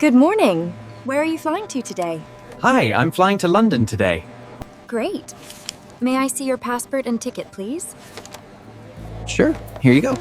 Good morning. Where are you flying to today? Hi, I'm flying to London today. Great. May I see your passport and ticket, please? Sure, here you go.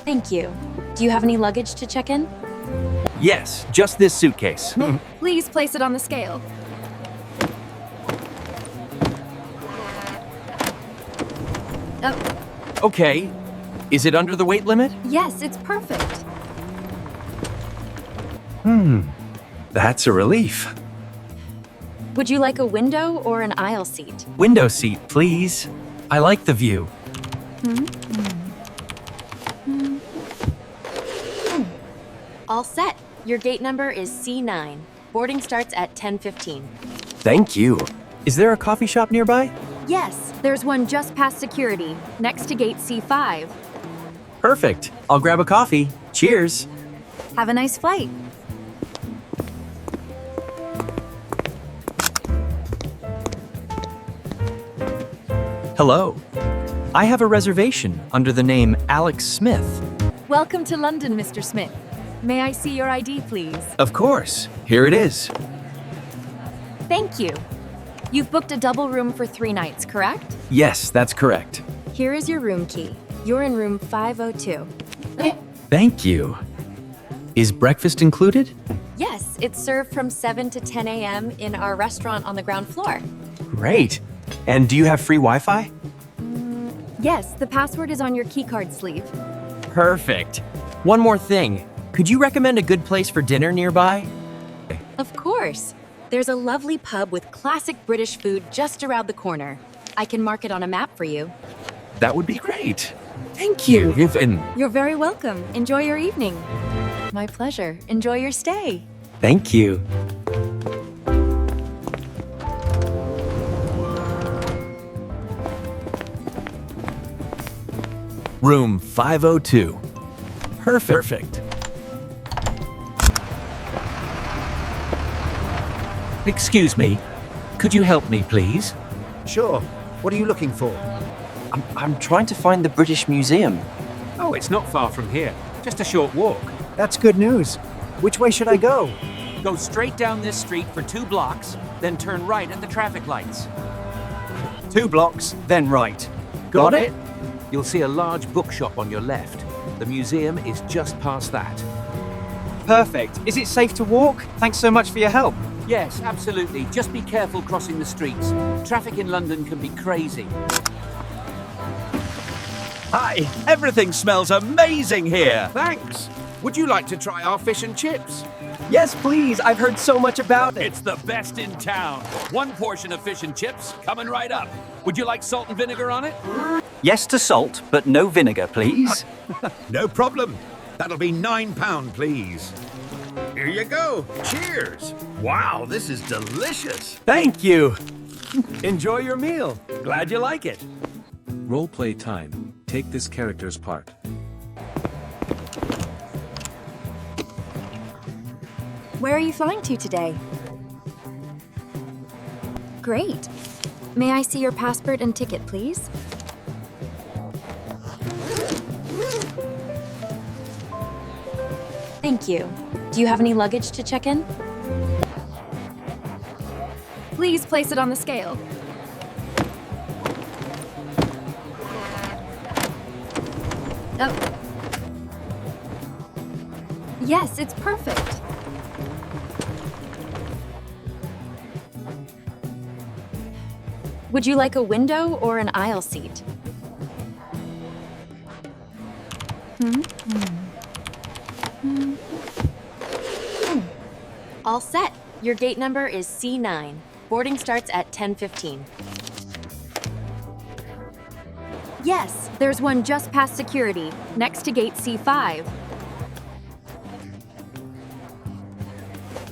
Thank you. Do you have any luggage to check in? Yes, just this suitcase. Please place it on the scale. Oh, Okay, is it under the weight limit? yes, it's perfect. That's a relief. Would you like a window or an aisle seat? Window seat, please. I like the view. All set. Your gate number is C9. Boarding starts at 10:15. Thank you. Is there a coffee shop nearby? Yes, there's one just past security, next to gate C5. Perfect. I'll grab a coffee. Cheers. Have a nice flight. Hello. I have a reservation under the name Alex Smith. Welcome to London, Mr. Smith. May I see your ID, please? Of course. Here it is. Thank you. You've booked a double room for 3 nights, correct? Yes, that's correct. Here is your room key. You're in room 502. Thank you. Is breakfast included? Yes, it's served from 7 to 10 a.m. in our restaurant on the ground floor. Great. And do you have free Wi-Fi? Yes, the password is on your keycard sleeve. Perfect. One more thing. Could you recommend a good place for dinner nearby? Of course. There's a lovely pub with classic British food just around the corner. I can mark it on a map for you. That would be great. Thank you. You're very welcome. Enjoy your evening. My pleasure. Enjoy your stay. Thank you. Room 502. Perfect. Excuse me. Could you help me, please? Sure. What are you looking for? I'm trying to find the British Museum. Oh, it's not far from here. Just a short walk. That's good news. Which way should I go? Go straight down this street for 2 blocks, then turn right at the traffic lights. 2 blocks, then right. Got it? You'll see a large bookshop on your left. The museum is just past that. Perfect. Is it safe to walk? Thanks so much for your help. Yes, absolutely. Just be careful crossing the streets. Traffic in London can be crazy. Hi, everything smells amazing here. Thanks. Would you like to try our fish and chips? Yes, please. I've heard so much about it. It's the best in town. 1 portion of fish and chips coming right up. Would you like salt and vinegar on it? Yes to salt, but no vinegar, please. No problem. That'll be £9, please. Here you go. Cheers. Wow, this is delicious. Thank you. Enjoy your meal. Glad you like it. Roleplay time. Take this character's part. Where are you flying to today? Great. May I see your passport and ticket, please? Thank you. Do you have any luggage to check in? Please place it on the scale. Oh. Yes, it's perfect. Would you like a window or an aisle seat? All set. Your gate number is C9. Boarding starts at 10:15. Yes, there's one just past security, next to gate C5.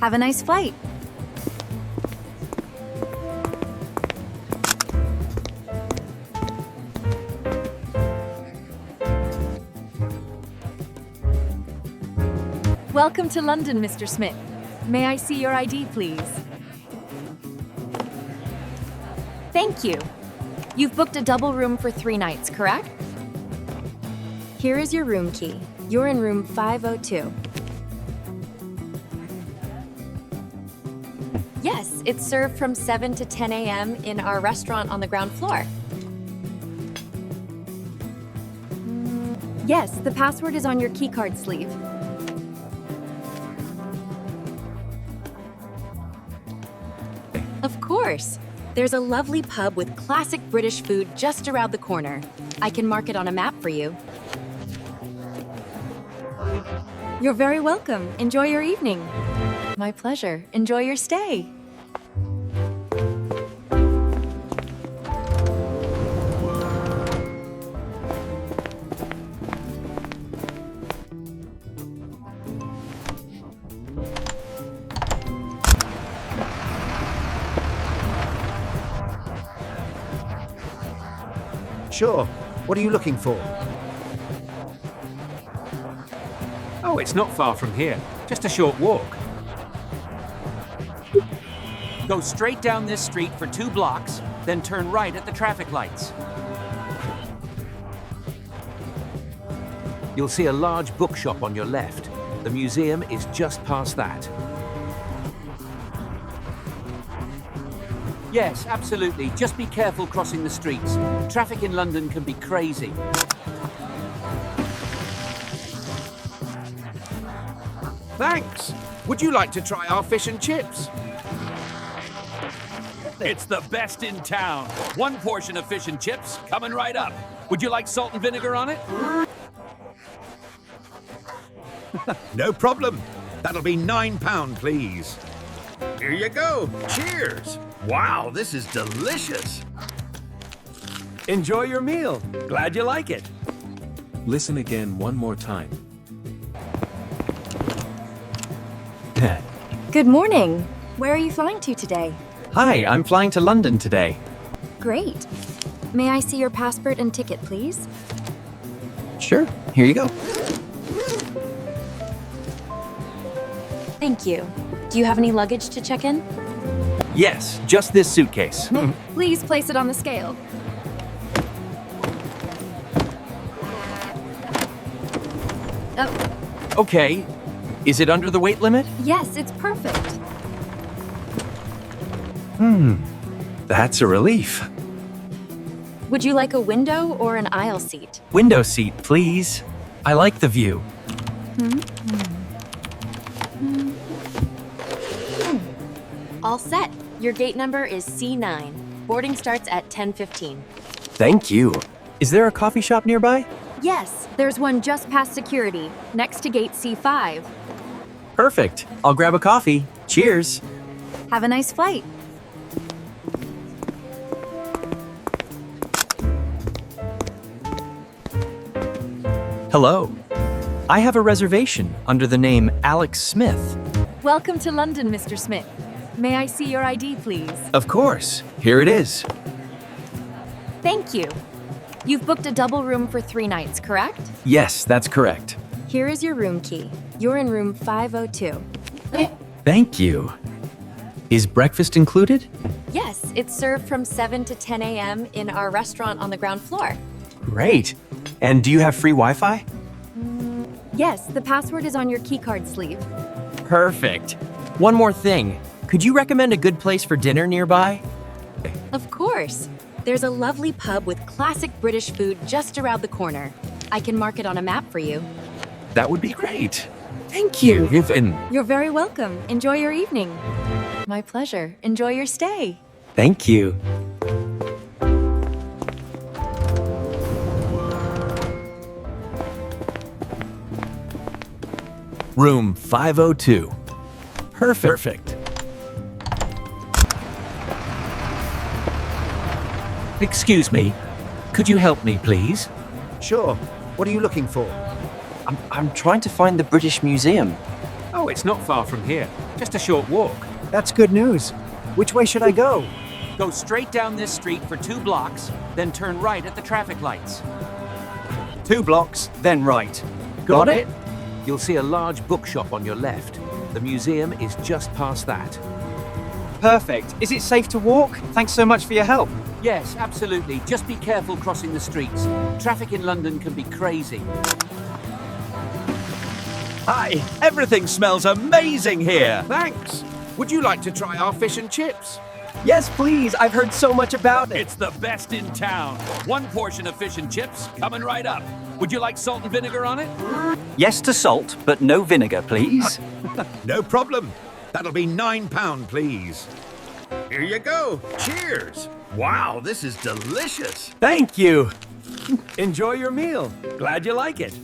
Have a nice flight. Welcome to London, Mr. Smith. May I see your ID, please? Thank you. You've booked a double room for 3 nights, correct? Here is your room key. You're in room 502. Yes, it's served from 7 to 10 a.m. in our restaurant on the ground floor. Yes, the password is on your keycard sleeve. Of course. There's a lovely pub with classic British food just around the corner. I can mark it on a map for you. You're very welcome. Enjoy your evening. My pleasure. Enjoy your stay. Sure. What are you looking for? Oh, it's not far from here. Just a short walk. Go straight down this street for 2 blocks, then turn right at the traffic lights. You'll see a large bookshop on your left. The museum is just past that. Yes, absolutely. Just be careful crossing the streets. Traffic in London can be crazy. Thanks. Would you like to try our fish and chips? It's the best in town. 1 portion of fish and chips coming right up. Would you like salt and vinegar on it? No problem. That'll be £9, please. Here you go. Cheers. Wow, this is delicious. Enjoy your meal. Glad you like it. Listen again one more time. Good morning. Where are you flying to today? Hi, I'm flying to London today. Great. May I see your passport and ticket, please? Sure, here you go. Thank you. Do you have any luggage to check in? Yes, just this suitcase. Please place it on the scale. Oh, Okay, is it under the weight limit? yes, it's perfect. That's a relief. Would you like a window or an aisle seat? Window seat, please. I like the view. All set. Your gate number is C9. Boarding starts at 10:15. Thank you. Is there a coffee shop nearby? Yes, there's one just past security, next to gate C5. Perfect. I'll grab a coffee. Cheers. Have a nice flight. Hello. I have a reservation under the name Alex Smith. Welcome to London, Mr. Smith. May I see your ID, please? Of course. Here it is. Thank you. You've booked a double room for 3 nights, correct? Yes, that's correct. Here is your room key. You're in room 502. Thank you. Is breakfast included? Yes, it's served from 7 to 10 a.m. in our restaurant on the ground floor. Great. And do you have free Wi-Fi? Yes, the password is on your keycard sleeve. Perfect. One more thing. Could you recommend a good place for dinner nearby? Of course. There's a lovely pub with classic British food just around the corner. I can mark it on a map for you. That would be great. Thank you. You're very welcome. Enjoy your evening. My pleasure. Enjoy your stay. Thank you. Room 502. Perfect. Excuse me. Could you help me, please? Sure. What are you looking for? I'm trying to find the British Museum. Oh, it's not far from here. Just a short walk. That's good news. Which way should I go? Go straight down this street for 2 blocks, then turn right at the traffic lights. 2 blocks, then right. Got it? You'll see a large bookshop on your left. The museum is just past that. Perfect. Is it safe to walk? Thanks so much for your help. Yes, absolutely. Just be careful crossing the streets. Traffic in London can be crazy. Hi, everything smells amazing here. Thanks. Would you like to try our fish and chips? Yes, please. I've heard so much about it. It's the best in town. One portion of fish and chips coming right up. Would you like salt and vinegar on it? Yes to salt, but no vinegar, please. No problem. That'll be £9, please. Here you go. Cheers. Wow, this is delicious. Thank you. Enjoy your meal. Glad you like it.